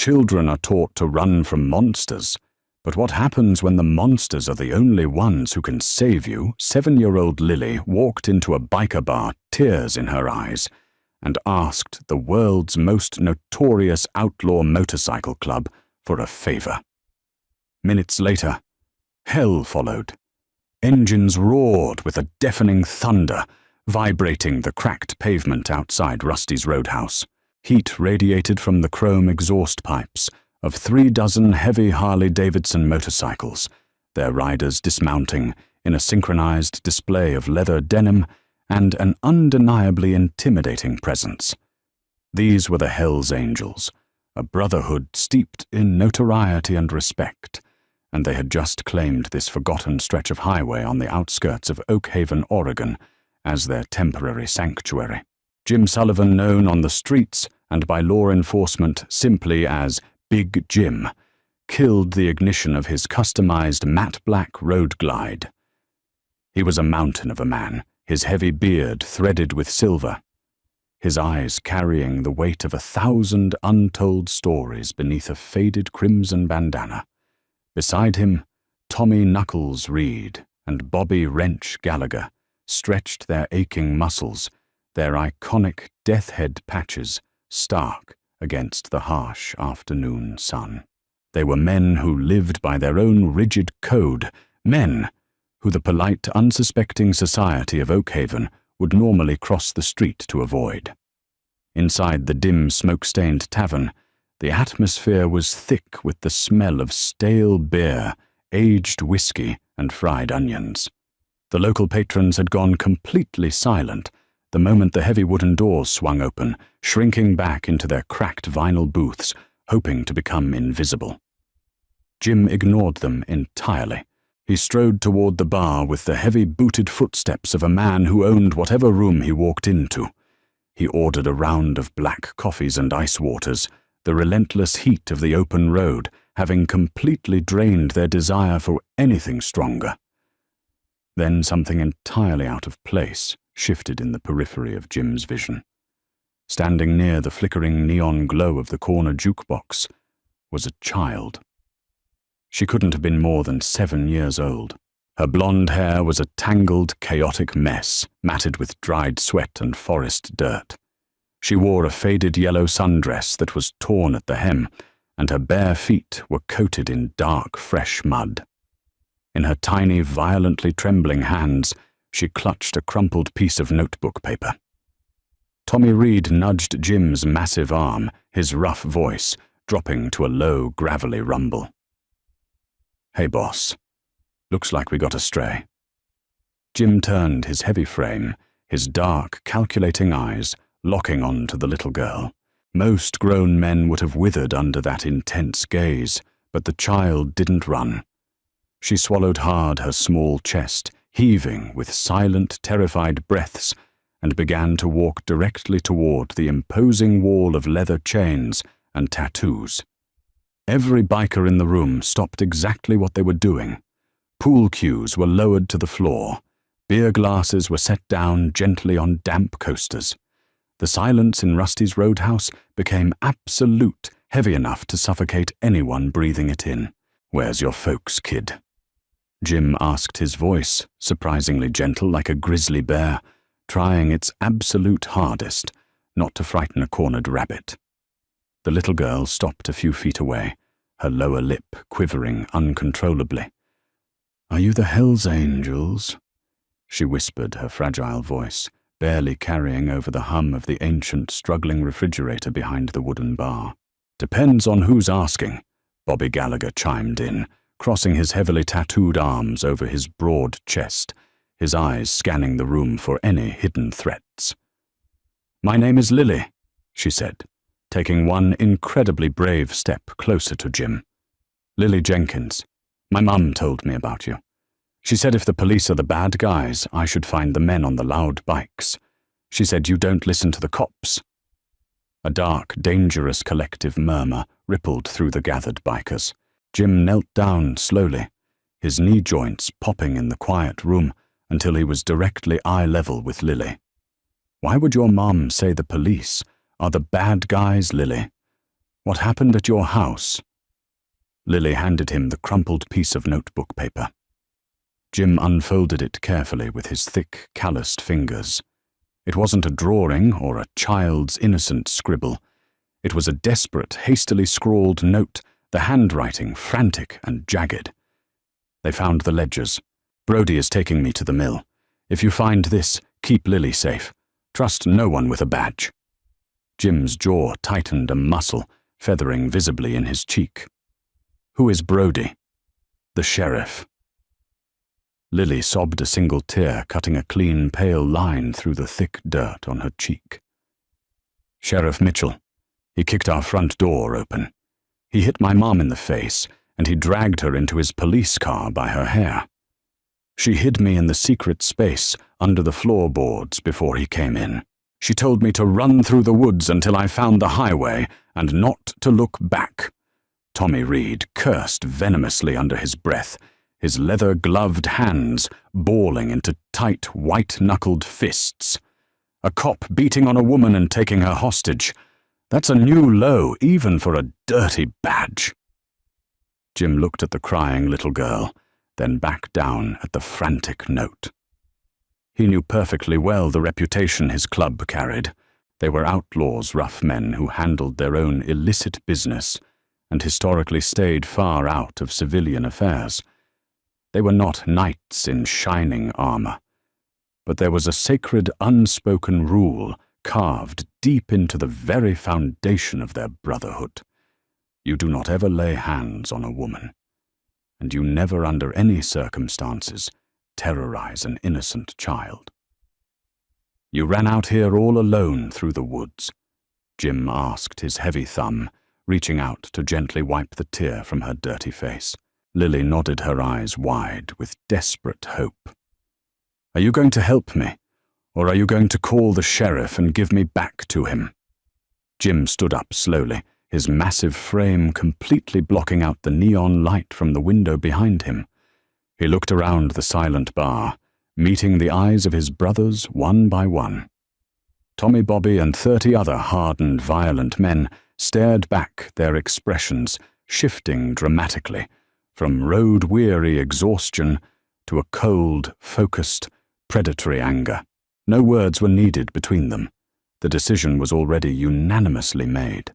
children are taught to run from monsters. But what happens when the monsters are the only ones who can save you? 7-year-old Lily walked into a biker bar, tears in her eyes, and asked the world's most notorious outlaw motorcycle club for a favor. Minutes later, hell followed. Engines roared with a deafening thunder, vibrating the cracked pavement outside Rusty's roadhouse. Heat radiated from the chrome exhaust pipes of 36 heavy Harley-Davidson motorcycles, their riders dismounting in a synchronized display of leather denim and an undeniably intimidating presence. These were the Hells Angels, a brotherhood steeped in notoriety and respect, and they had just claimed this forgotten stretch of highway on the outskirts of Oak Haven, Oregon, as their temporary sanctuary. Jim Sullivan, known on the streets and by law enforcement simply as Big Jim, killed the ignition of his customized matte black road glide. He was a mountain of a man, his heavy beard threaded with silver, his eyes carrying the weight of 1,000 untold stories beneath a faded crimson bandana. Beside him, Tommy Knuckles Reed and Bobby Wrench Gallagher stretched their aching muscles, their iconic death head patches stark against the harsh afternoon sun. They were men who lived by their own rigid code, men who the polite, unsuspecting society of Oak Haven would normally cross the street to avoid. Inside the dim, smoke-stained tavern, the atmosphere was thick with the smell of stale beer, aged whiskey, and fried onions. The local patrons had gone completely silent the moment the heavy wooden doors swung open, shrinking back into their cracked vinyl booths, hoping to become invisible. Jim ignored them entirely. He strode toward the bar with the heavy booted footsteps of a man who owned whatever room he walked into. He ordered a round of black coffees and ice waters, the relentless heat of the open road having completely drained their desire for anything stronger. Then something entirely out of place shifted in the periphery of Jim's vision. Standing near the flickering neon glow of the corner jukebox was a child. She couldn't have been more than 7 years old. Her blonde hair was a tangled, chaotic mess, matted with dried sweat and forest dirt. She wore a faded yellow sundress that was torn at the hem, and her bare feet were coated in dark, fresh mud. In her tiny, violently trembling hands, she clutched a crumpled piece of notebook paper. Tommy Reed nudged Jim's massive arm, his rough voice dropping to a low, gravelly rumble. "Hey, boss. Looks like we got a stray." Jim turned his heavy frame, his dark, calculating eyes locking on to the little girl. Most grown men would have withered under that intense gaze, but the child didn't run. She swallowed hard her small chest, heaving with silent, terrified breaths, and began to walk directly toward the imposing wall of leather chains and tattoos. Every biker in the room stopped exactly what they were doing. Pool cues were lowered to the floor. Beer glasses were set down gently on damp coasters. The silence in Rusty's roadhouse became absolute, heavy enough to suffocate anyone breathing it in. "Where's your folks, kid?" Jim asked, his voice surprisingly gentle like a grizzly bear, trying its absolute hardest not to frighten a cornered rabbit. The little girl stopped a few feet away, her lower lip quivering uncontrollably. "Are you the Hells Angels?" she whispered, her fragile voice barely carrying over the hum of the ancient, struggling refrigerator behind the wooden bar. "Depends on who's asking," Bobby Gallagher chimed in, crossing his heavily tattooed arms over his broad chest, his eyes scanning the room for any hidden threats. "My name is Lily," she said, taking one incredibly brave step closer to Jim. "Lily Jenkins. My mum told me about you. She said if the police are the bad guys, I should find the men on the loud bikes. She said you don't listen to the cops." A dark, dangerous collective murmur rippled through the gathered bikers. Jim knelt down slowly, his knee joints popping in the quiet room until he was directly eye-level with Lily. "Why would your mom say the police are the bad guys, Lily? What happened at your house?" Lily handed him the crumpled piece of notebook paper. Jim unfolded it carefully with his thick, calloused fingers. It wasn't a drawing or a child's innocent scribble. It was a desperate, hastily scrawled note, the handwriting frantic and jagged. They found the ledgers. "Brody is taking me to the mill. If you find this, keep Lily safe. Trust no one with a badge." Jim's jaw tightened a muscle, feathering visibly in his cheek. "Who is Brody?" "The sheriff." Lily sobbed a single tear, cutting a clean, pale line through the thick dirt on her cheek. "Sheriff Mitchell. He kicked our front door open. He hit my mom in the face, and he dragged her into his police car by her hair. She hid me in the secret space under the floorboards before he came in. She told me to run through the woods until I found the highway and not to look back." Tommy Reed cursed venomously under his breath, his leather-gloved hands balling into tight, white-knuckled fists. "A cop beating on a woman and taking her hostage. That's a new low, even for a dirty badge." Jim looked at the crying little girl, then back down at the frantic note. He knew perfectly well the reputation his club carried. They were outlaws, rough men who handled their own illicit business and historically stayed far out of civilian affairs. They were not knights in shining armor, but there was a sacred unspoken rule carved deep into the very foundation of their brotherhood. You do not ever lay hands on a woman, and you never under any circumstances terrorize an innocent child. "You ran out here all alone through the woods?" Jim asked, his heavy thumb reaching out to gently wipe the tear from her dirty face. Lily nodded, her eyes wide with desperate hope. "Are you going to help me, or are you going to call the sheriff and give me back to him?" Jim stood up slowly, his massive frame completely blocking out the neon light from the window behind him. He looked around the silent bar, meeting the eyes of his brothers one by one. Tommy Bobby and 30 other hardened, violent men stared back, their expressions shifting dramatically, from road-weary exhaustion to a cold, focused, predatory anger. No words were needed between them. The decision was already unanimously made.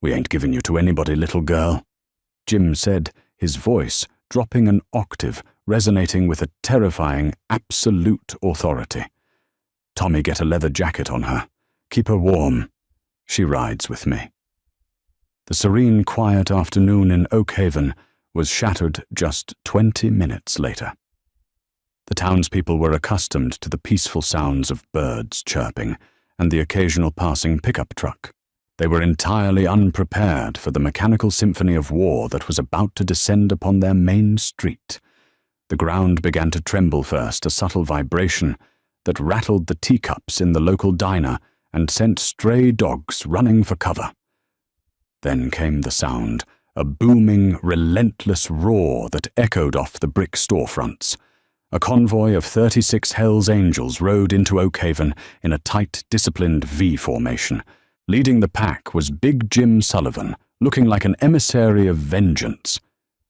"We ain't giving you to anybody, little girl," Jim said, his voice dropping an octave, resonating with a terrifying, absolute authority. "Tommy, get a leather jacket on her. Keep her warm. She rides with me." The serene, quiet afternoon in Oakhaven was shattered just 20 minutes later. The townspeople were accustomed to the peaceful sounds of birds chirping and the occasional passing pickup truck. They were entirely unprepared for the mechanical symphony of war that was about to descend upon their main street. The ground began to tremble first, a subtle vibration that rattled the teacups in the local diner and sent stray dogs running for cover. Then came the sound, a booming, relentless roar that echoed off the brick storefronts. A convoy of 36 Hells Angels rode into Oakhaven in a tight, disciplined V formation. Leading the pack was Big Jim Sullivan, looking like an emissary of vengeance.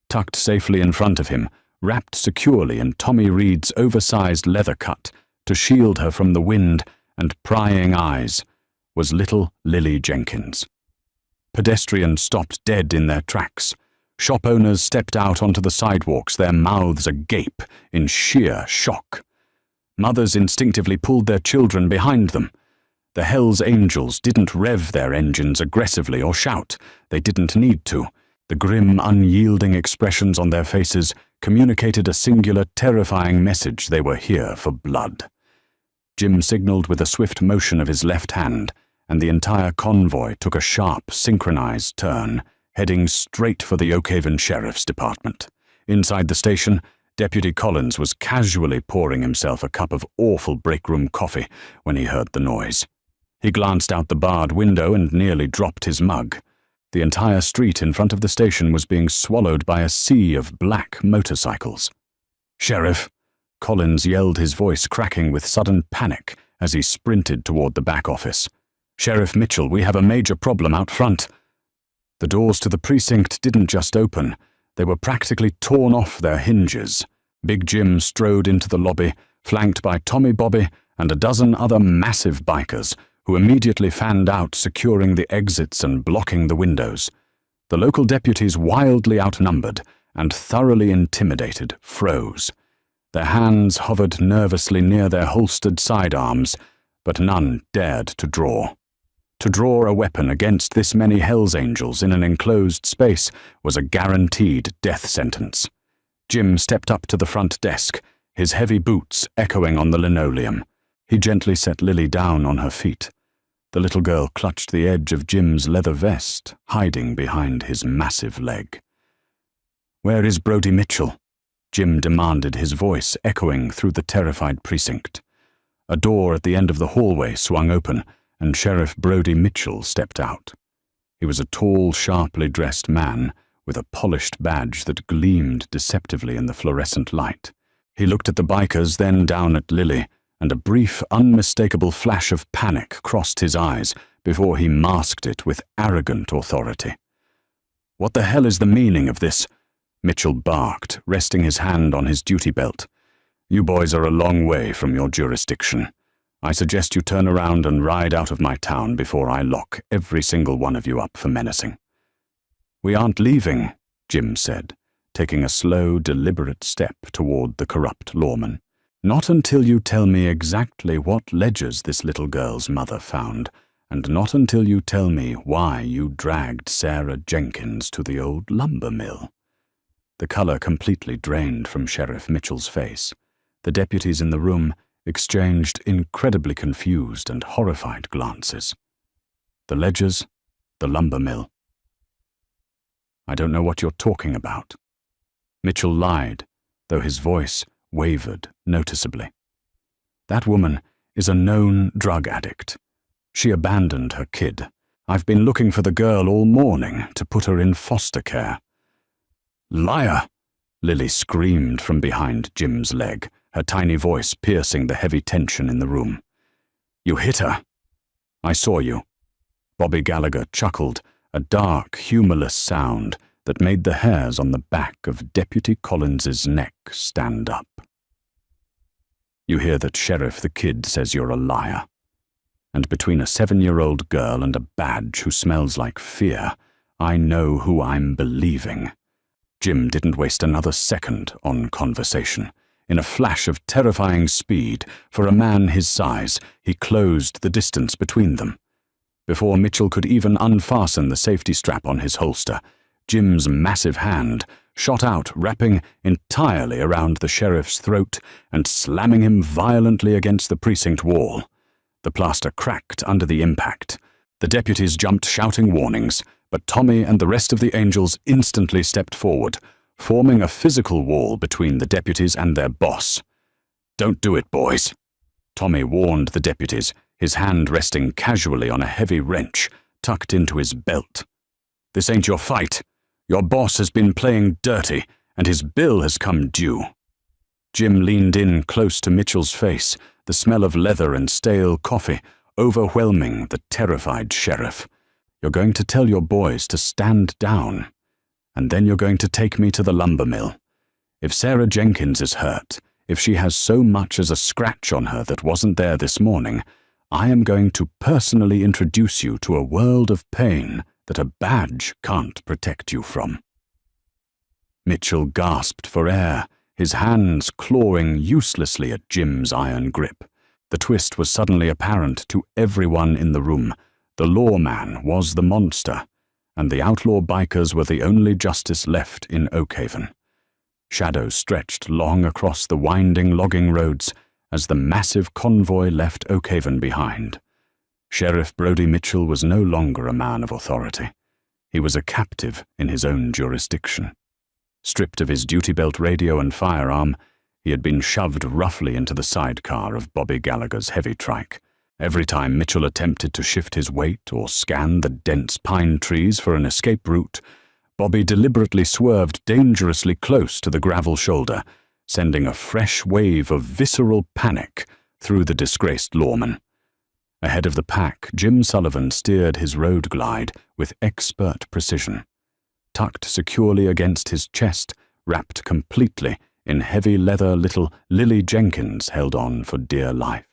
Tucked safely in front of him, wrapped securely in Tommy Reed's oversized leather cut to shield her from the wind and prying eyes, was little Lily Jenkins. Pedestrians stopped dead in their tracks. Shop owners stepped out onto the sidewalks, their mouths agape in sheer shock. Mothers instinctively pulled their children behind them. The Hells Angels didn't rev their engines aggressively or shout. They didn't need to. The grim, unyielding expressions on their faces communicated a singular, terrifying message: they were here for blood. Jim signaled with a swift motion of his left hand, and the entire convoy took a sharp, synchronized turn, heading straight for the Oakhaven Sheriff's Department. Inside the station, Deputy Collins was casually pouring himself a cup of awful break-room coffee when he heard the noise. He glanced out the barred window and nearly dropped his mug. The entire street in front of the station was being swallowed by a sea of black motorcycles. "Sheriff!" Collins yelled, his voice cracking with sudden panic as he sprinted toward the back office. "Sheriff Mitchell, we have a major problem out front." The doors to the precinct didn't just open, they were practically torn off their hinges. Big Jim strode into the lobby, flanked by Tommy Bobby and a dozen other massive bikers, who immediately fanned out, securing the exits and blocking the windows. The local deputies, wildly outnumbered and thoroughly intimidated, froze. Their hands hovered nervously near their holstered sidearms, but none dared to draw. To draw a weapon against this many Hell's Angels in an enclosed space was a guaranteed death sentence. Jim stepped up to the front desk, his heavy boots echoing on the linoleum. He gently set Lily down on her feet. The little girl clutched the edge of Jim's leather vest, hiding behind his massive leg. "Where is Brody Mitchell?" Jim demanded, his voice echoing through the terrified precinct. A door at the end of the hallway swung open, and Sheriff Brody Mitchell stepped out. He was a tall, sharply dressed man with a polished badge that gleamed deceptively in the fluorescent light. He looked at the bikers, then down at Lily, and a brief, unmistakable flash of panic crossed his eyes before he masked it with arrogant authority. "What the hell is the meaning of this?" Mitchell barked, resting his hand on his duty belt. "You boys are a long way from your jurisdiction. I suggest you turn around and ride out of my town before I lock every single one of you up for menacing." "We aren't leaving," Jim said, taking a slow, deliberate step toward the corrupt lawman. "Not until you tell me exactly what ledgers this little girl's mother found, and not until you tell me why you dragged Sarah Jenkins to the old lumber mill." The color completely drained from Sheriff Mitchell's face. The deputies in the room exchanged incredibly confused and horrified glances. The ledgers, the lumber mill. "I don't know what you're talking about." Mitchell lied, though his voice wavered noticeably. "That woman is a known drug addict. She abandoned her kid. I've been looking for the girl all morning to put her in foster care." "Liar!" Lily screamed from behind Jim's leg, her tiny voice piercing the heavy tension in the room. "You hit her." "I saw you." Bobby Gallagher chuckled, a dark, humorless sound that made the hairs on the back of Deputy Collins's neck stand up. "You hear that Sheriff the Kid says you're a liar. And between a 7-year-old girl and a badge who smells like fear, I know who I'm believing." Jim didn't waste another second on conversation. In a flash of terrifying speed, for a man his size, he closed the distance between them. Before Mitchell could even unfasten the safety strap on his holster, Jim's massive hand shot out, wrapping entirely around the sheriff's throat and slamming him violently against the precinct wall. The plaster cracked under the impact. The deputies jumped, shouting warnings, but Tommy and the rest of the Angels instantly stepped forward, forming a physical wall between the deputies and their boss. "Don't do it, boys," Tommy warned the deputies, his hand resting casually on a heavy wrench tucked into his belt. "This ain't your fight. Your boss has been playing dirty, and his bill has come due." Jim leaned in close to Mitchell's face, the smell of leather and stale coffee overwhelming the terrified sheriff. "You're going to tell your boys to stand down, and then you're going to take me to the lumber mill. If Sarah Jenkins is hurt, if she has so much as a scratch on her that wasn't there this morning, I am going to personally introduce you to a world of pain that a badge can't protect you from." Mitchell gasped for air, his hands clawing uselessly at Jim's iron grip. The twist was suddenly apparent to everyone in the room. The lawman was the monster, and the outlaw bikers were the only justice left in Oakhaven. Shadows stretched long across the winding logging roads as the massive convoy left Oakhaven behind. Sheriff Brody Mitchell was no longer a man of authority. He was a captive in his own jurisdiction. Stripped of his duty belt, radio, and firearm, he had been shoved roughly into the sidecar of Bobby Gallagher's heavy trike. Every time Mitchell attempted to shift his weight or scan the dense pine trees for an escape route, Bobby deliberately swerved dangerously close to the gravel shoulder, sending a fresh wave of visceral panic through the disgraced lawman. Ahead of the pack, Jim Sullivan steered his road glide with expert precision. Tucked securely against his chest, wrapped completely in heavy leather, little Lily Jenkins held on for dear life.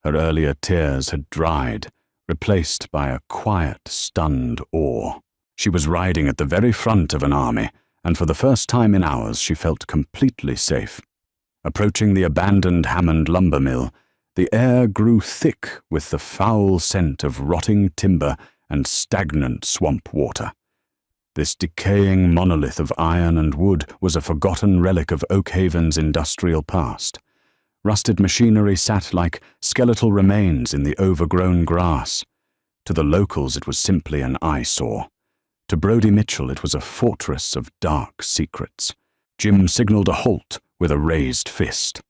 Her earlier tears had dried, replaced by a quiet, stunned awe. She was riding at the very front of an army, and for the first time in hours she felt completely safe. Approaching the abandoned Hammond lumber mill, the air grew thick with the foul scent of rotting timber and stagnant swamp water. This decaying monolith of iron and wood was a forgotten relic of Oakhaven's industrial past. Rusted machinery sat like skeletal remains in the overgrown grass. To the locals it was simply an eyesore. To Brody Mitchell it was a fortress of dark secrets. Jim signaled a halt with a raised fist.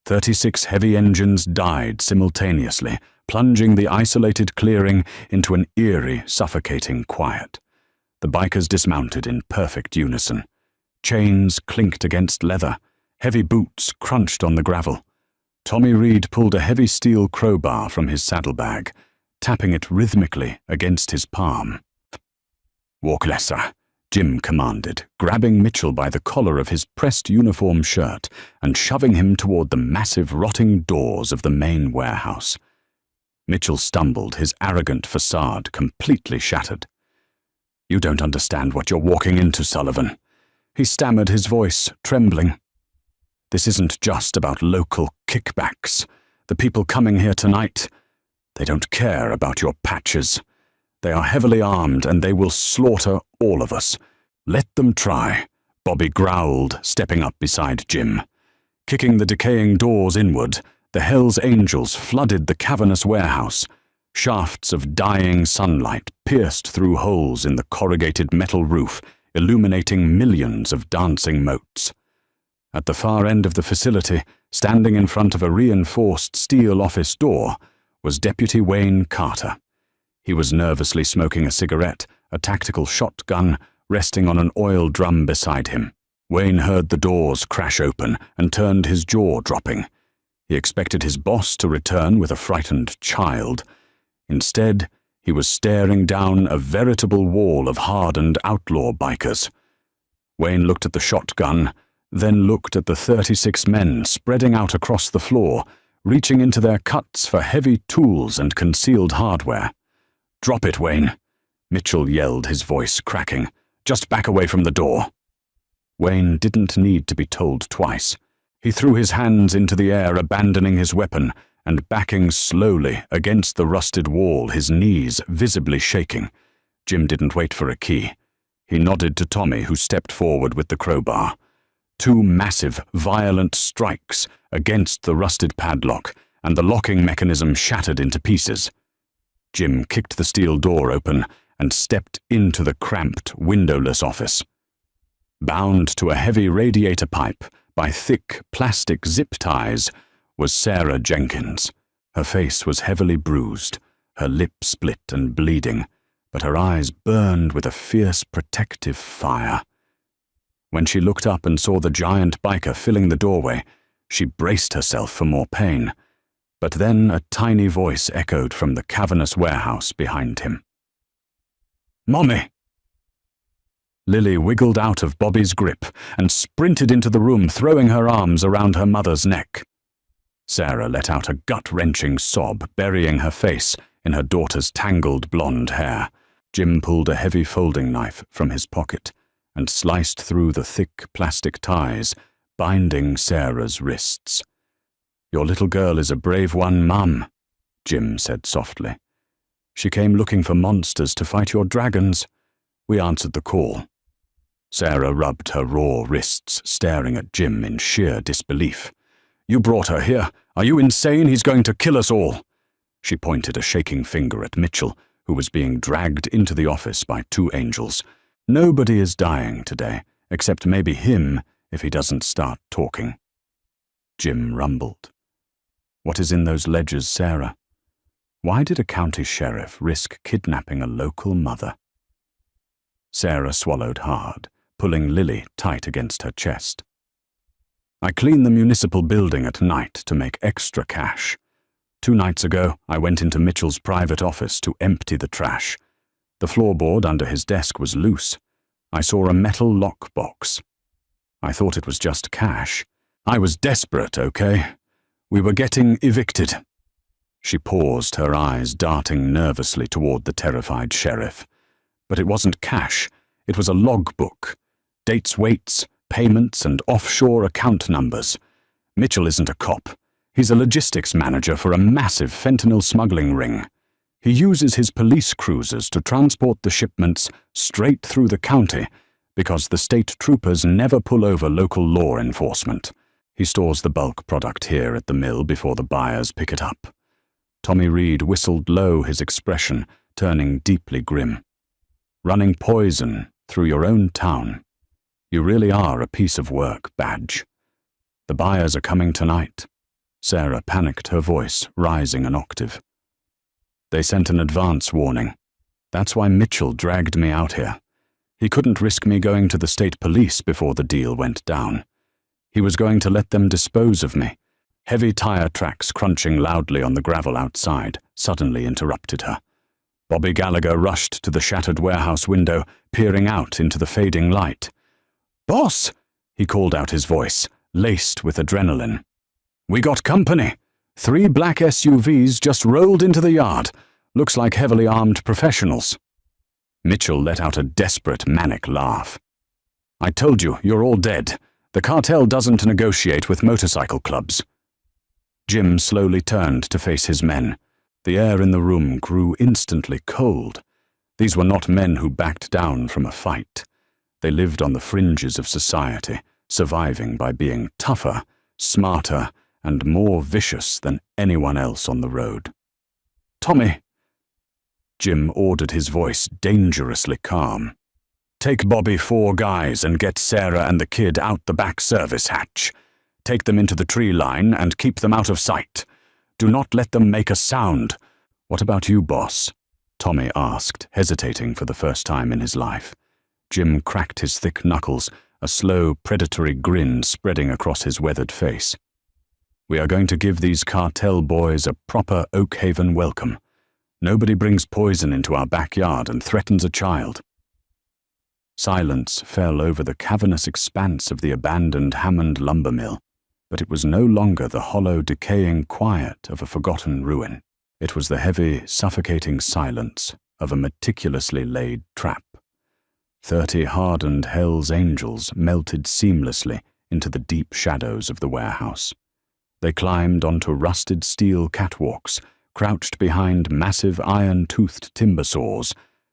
36 heavy engines died simultaneously, plunging the isolated clearing into an eerie, suffocating quiet. The bikers dismounted in perfect unison. Chains clinked against leather. Heavy boots crunched on the gravel. Tommy Reed pulled a heavy steel crowbar from his saddlebag, tapping it rhythmically against his palm. "Walk lesser," Jim commanded, grabbing Mitchell by the collar of his pressed uniform shirt and shoving him toward the massive rotting doors of the main warehouse. Mitchell stumbled, his arrogant facade completely shattered. "You don't understand what you're walking into, Sullivan," he stammered, his voice trembling. "This isn't just about local kickbacks. The people coming here tonight, they don't care about your patches. They are heavily armed and they will slaughter all of us. Let them try," Bobby growled, stepping up beside Jim. Kicking the decaying doors inward, the Hell's Angels flooded the cavernous warehouse. Shafts of dying sunlight pierced through holes in the corrugated metal roof, illuminating millions of dancing motes. At the far end of the facility, standing in front of a reinforced steel office door, was Deputy Wayne Carter. He was nervously smoking a cigarette, a tactical shotgun resting on an oil drum beside him. Wayne heard the doors crash open and turned, his jaw dropping. He expected his boss to return with a frightened child. Instead, he was staring down a veritable wall of hardened outlaw bikers. Wayne looked at the shotgun, then looked at the 36 men spreading out across the floor, reaching into their cuts for heavy tools and concealed hardware. "Drop it, Wayne," Mitchell yelled, his voice cracking. "Just back away from the door." Wayne didn't need to be told twice. He threw his hands into the air, abandoning his weapon, and backing slowly against the rusted wall, his knees visibly shaking. Jim didn't wait for a key. He nodded to Tommy, who stepped forward with the crowbar. 2 massive, violent strikes against the rusted padlock, and the locking mechanism shattered into pieces. Jim kicked the steel door open and stepped into the cramped, windowless office. Bound to a heavy radiator pipe by thick plastic zip ties was Sarah Jenkins. Her face was heavily bruised, her lip split and bleeding, but her eyes burned with a fierce protective fire. When she looked up and saw the giant biker filling the doorway, she braced herself for more pain. But then a tiny voice echoed from the cavernous warehouse behind him. "Mommy!" Lily wiggled out of Bobby's grip and sprinted into the room, throwing her arms around her mother's neck. Sarah let out a gut-wrenching sob, burying her face in her daughter's tangled blonde hair. Jim pulled a heavy folding knife from his pocket and sliced through the thick plastic ties, binding Sarah's wrists. "Your little girl is a brave one, Mum," Jim said softly. "She came looking for monsters to fight your dragons. We answered the call." Sarah rubbed her raw wrists, staring at Jim in sheer disbelief. "You brought her here. Are you insane? He's going to kill us all." She pointed a shaking finger at Mitchell, who was being dragged into the office by 2 angels. "Nobody is dying today, except maybe him if he doesn't start talking." Jim rumbled. "What is in those ledgers, Sarah? Why did a county sheriff risk kidnapping a local mother?" Sarah swallowed hard, pulling Lily tight against her chest. "I clean the municipal building at night to make extra cash. 2 nights ago, I went into Mitchell's private office to empty the trash. The floorboard under his desk was loose. I saw a metal lockbox. I thought it was just cash. I was desperate, okay? We were getting evicted. She paused, her eyes darting nervously toward the terrified sheriff. But it wasn't cash. It was a logbook. Dates, weights, payments, and offshore account numbers. Mitchell isn't a cop. He's a logistics manager for a massive fentanyl smuggling ring. He uses his police cruisers to transport the shipments straight through the county because the state troopers never pull over local law enforcement. He stores the bulk product here at the mill before the buyers pick it up. Tommy Reed whistled low, his expression turning deeply grim. Running poison through your own town. You really are a piece of work, Badge. The buyers are coming tonight. Sarah panicked, her voice rising an octave. They sent an advance warning. That's why Mitchell dragged me out here. He couldn't risk me going to the state police before the deal went down. He was going to let them dispose of me. Heavy tire tracks crunching loudly on the gravel outside suddenly interrupted her. Bobby Gallagher rushed to the shattered warehouse window, peering out into the fading light. "Boss!" he called out, his voice laced with adrenaline. "We got company. 3 black SUVs just rolled into the yard. Looks like heavily armed professionals." Mitchell let out a desperate, manic laugh. "I told you, you're all dead. The cartel doesn't negotiate with motorcycle clubs." Jim slowly turned to face his men. The air in the room grew instantly cold. These were not men who backed down from a fight. They lived on the fringes of society, surviving by being tougher, smarter, and more vicious than anyone else on the road. "Tommy!" Jim ordered, his voice dangerously calm. "Take Bobby 4 guys and get Sarah and the kid out the back service hatch. Take them into the tree line and keep them out of sight. Do not let them make a sound." "What about you, boss?" Tommy asked, hesitating for the first time in his life. Jim cracked his thick knuckles, a slow, predatory grin spreading across his weathered face. "We are going to give these cartel boys a proper Oak Haven welcome. Nobody brings poison into our backyard and threatens a child." Silence fell over the cavernous expanse of the abandoned Hammond lumber mill, but it was no longer the hollow, decaying quiet of a forgotten ruin. It was the heavy, suffocating silence of a meticulously laid trap. 30 hardened Hell's Angels melted seamlessly into the deep shadows of the warehouse. They climbed onto rusted steel catwalks, crouched behind massive iron-toothed timber saws,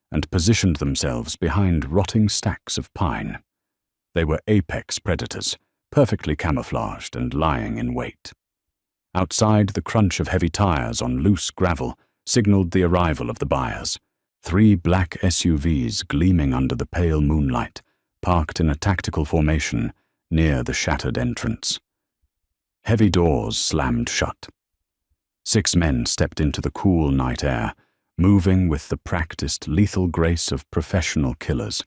and positioned themselves behind rotting stacks of pine. They were apex predators, perfectly camouflaged and lying in wait. Outside, the crunch of heavy tires on loose gravel signaled the arrival of the buyers. 3 black SUVs gleaming under the pale moonlight, parked in a tactical formation near the shattered entrance. Heavy doors slammed shut. 6 men stepped into the cool night air, moving with the practiced, lethal grace of professional killers.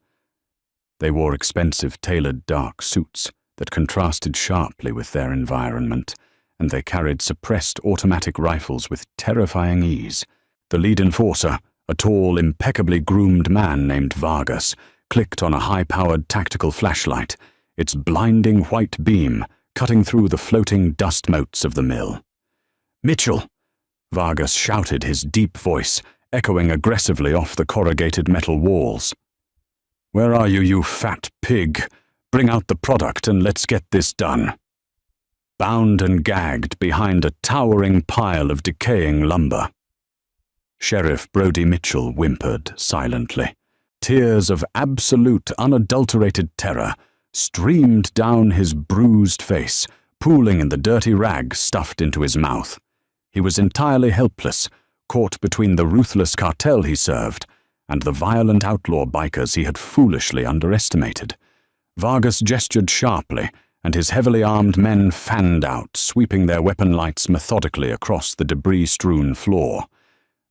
They wore expensive, tailored dark suits that contrasted sharply with their environment, and they carried suppressed automatic rifles with terrifying ease. The lead enforcer, a tall, impeccably groomed man named Vargas, clicked on a high-powered tactical flashlight, its blinding white beam cutting through the floating dust motes of the mill. "Mitchell!" Vargas shouted, his deep voice echoing aggressively off the corrugated metal walls. "Where are you, you fat pig? Bring out the product and let's get this done." Bound and gagged behind a towering pile of decaying lumber, Sheriff Brody Mitchell whimpered silently. Tears of absolute, unadulterated terror streamed down his bruised face, pooling in the dirty rag stuffed into his mouth. He was entirely helpless, caught between the ruthless cartel he served and the violent outlaw bikers he had foolishly underestimated. Vargas gestured sharply, and his heavily armed men fanned out, sweeping their weapon lights methodically across the debris-strewn floor.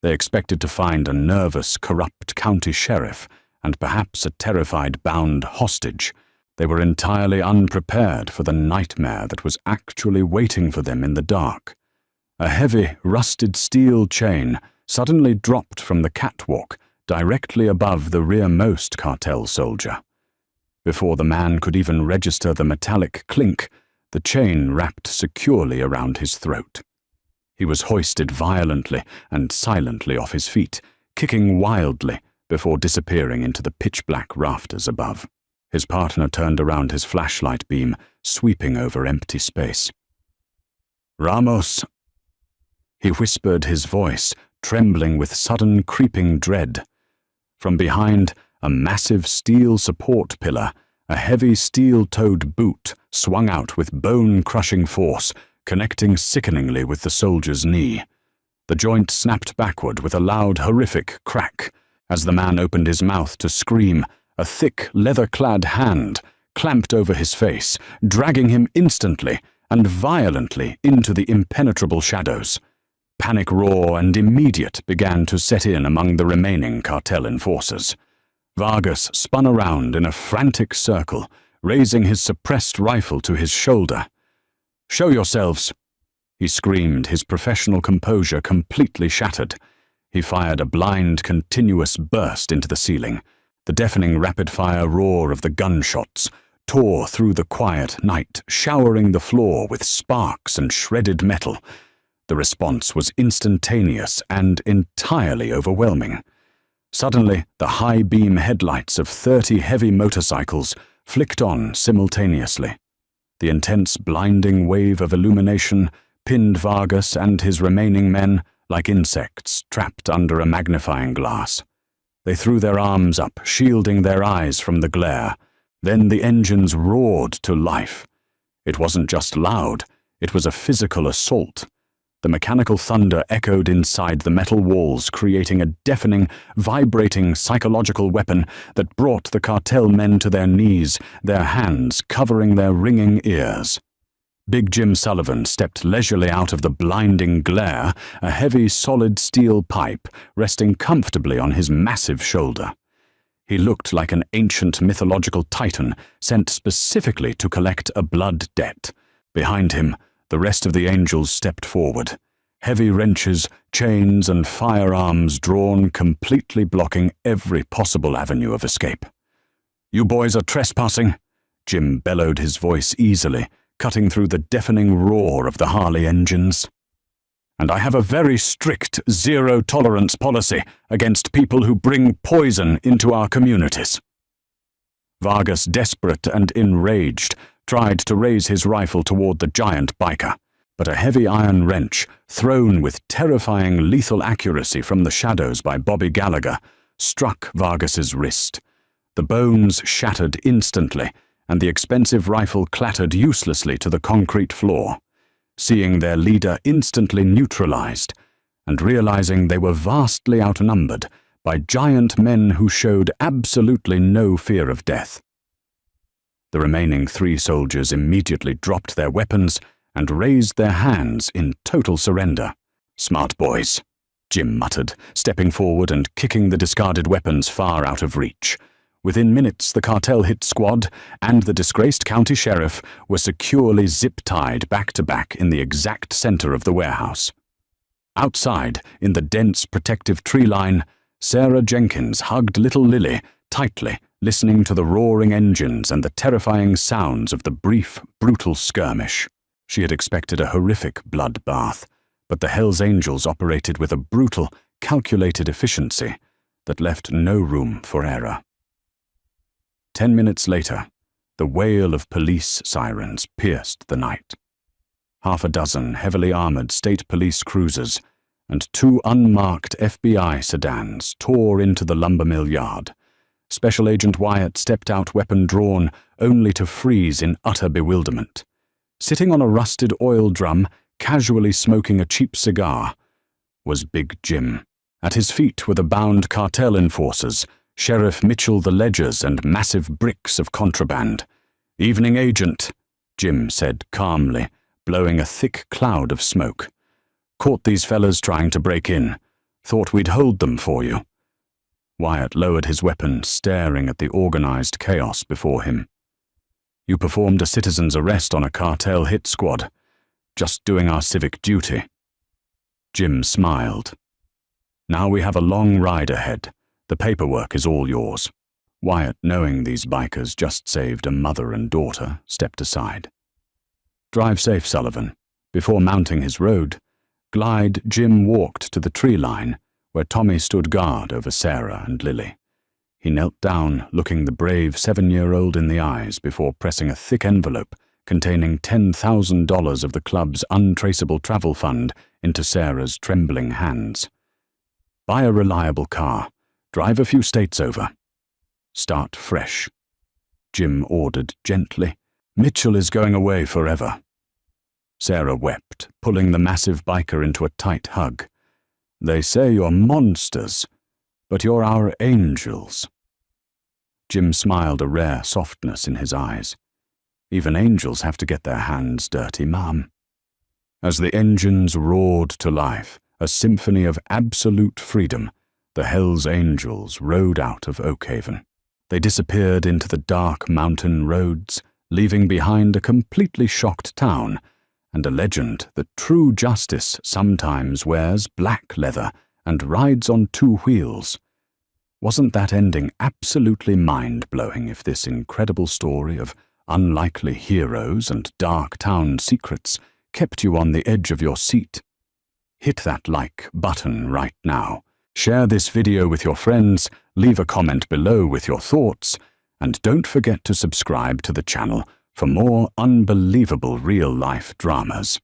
They expected to find a nervous, corrupt county sheriff and perhaps a terrified bound hostage. They were entirely unprepared for the nightmare that was actually waiting for them in the dark. A heavy, rusted steel chain suddenly dropped from the catwalk directly above the rearmost cartel soldier. Before the man could even register the metallic clink, the chain wrapped securely around his throat. He was hoisted violently and silently off his feet, kicking wildly before disappearing into the pitch-black rafters above. His partner turned around his flashlight beam, sweeping over empty space. "Ramos," he whispered, his voice trembling with sudden creeping dread. From behind a massive steel support pillar, a heavy steel-toed boot swung out with bone-crushing force, connecting sickeningly with the soldier's knee. The joint snapped backward with a loud, horrific crack. As the man opened his mouth to scream, a thick, leather-clad hand clamped over his face, dragging him instantly and violently into the impenetrable shadows. Panic raw and immediate began to set in among the remaining cartel enforcers. Vargas spun around in a frantic circle, raising his suppressed rifle to his shoulder. "Show yourselves!" he screamed, his professional composure completely shattered. He fired a blind, continuous burst into the ceiling. The deafening rapid-fire roar of the gunshots tore through the quiet night, showering the floor with sparks and shredded metal. The response was instantaneous and entirely overwhelming. Suddenly, the high-beam headlights of 30 heavy motorcycles flicked on simultaneously. The intense, blinding wave of illumination pinned Vargas and his remaining men like insects trapped under a magnifying glass. They threw their arms up, shielding their eyes from the glare. Then the engines roared to life. It wasn't just loud, it was a physical assault. The mechanical thunder echoed inside the metal walls, creating a deafening, vibrating psychological weapon that brought the cartel men to their knees, their hands covering their ringing ears. Big Jim Sullivan stepped leisurely out of the blinding glare, a heavy, solid steel pipe resting comfortably on his massive shoulder. He looked like an ancient mythological titan sent specifically to collect a blood debt. Behind him, the rest of the angels stepped forward, heavy wrenches, chains, and firearms drawn, completely blocking every possible avenue of escape. "You boys are trespassing," Jim bellowed, his voice easily, cutting through the deafening roar of the Harley engines. "And I have a very strict zero-tolerance policy against people who bring poison into our communities." Vargas, desperate and enraged, tried to raise his rifle toward the giant biker, but a heavy iron wrench, thrown with terrifying lethal accuracy from the shadows by Bobby Gallagher, struck Vargas's wrist. The bones shattered instantly, and the expensive rifle clattered uselessly to the concrete floor. Seeing their leader instantly neutralized, and realizing they were vastly outnumbered by giant men who showed absolutely no fear of death. The remaining 3 soldiers immediately dropped their weapons and raised their hands in total surrender. "Smart boys," Jim muttered, stepping forward and kicking the discarded weapons far out of reach. Within minutes, the cartel hit squad and the disgraced county sheriff were securely zip-tied back-to-back in the exact center of the warehouse. Outside, in the dense protective tree line, Sarah Jenkins hugged little Lily tightly, listening to the roaring engines and the terrifying sounds of the brief, brutal skirmish. She had expected a horrific bloodbath, but the Hells Angels operated with a brutal, calculated efficiency that left no room for error. 10 minutes later, the wail of police sirens pierced the night. 6 heavily armored state police cruisers and 2 unmarked FBI sedans tore into the lumber mill yard. Special Agent Wyatt stepped out, weapon drawn, only to freeze in utter bewilderment. Sitting on a rusted oil drum, casually smoking a cheap cigar, was Big Jim. At his feet were the bound cartel enforcers, Sheriff Mitchell the ledgers and massive bricks of contraband. "Evening, Agent," Jim said calmly, blowing a thick cloud of smoke. "Caught these fellas trying to break in. Thought we'd hold them for you." Wyatt lowered his weapon, staring at the organized chaos before him. "You performed a citizen's arrest on a cartel hit squad. Just doing our civic duty." Jim smiled. Now we have a long ride ahead. The paperwork is all yours. Wyatt, knowing these bikers just saved a mother and daughter, stepped aside. Drive safe, Sullivan. Before mounting his road glide, Jim walked to the tree line where Tommy stood guard over Sarah and Lily. He knelt down, looking the brave 7-year-old in the eyes before pressing a thick envelope containing $10,000 of the club's untraceable travel fund into Sarah's trembling hands. Buy a reliable car. Drive a few states over. Start fresh. Jim ordered gently. Mitchell is going away forever. Sarah wept, pulling the massive biker into a tight hug. They say you're monsters, but you're our angels. Jim smiled, a rare softness in his eyes. Even angels have to get their hands dirty, Mum. As the engines roared to life, a symphony of absolute freedom, the Hells Angels rode out of Oakhaven. They disappeared into the dark mountain roads, leaving behind a completely shocked town and a legend that true justice sometimes wears black leather and rides on 2 wheels. Wasn't that ending absolutely mind-blowing if this incredible story of unlikely heroes and dark town secrets kept you on the edge of your seat? Hit that like button right now. Share this video with your friends, leave a comment below with your thoughts, and don't forget to subscribe to the channel for more unbelievable real-life dramas.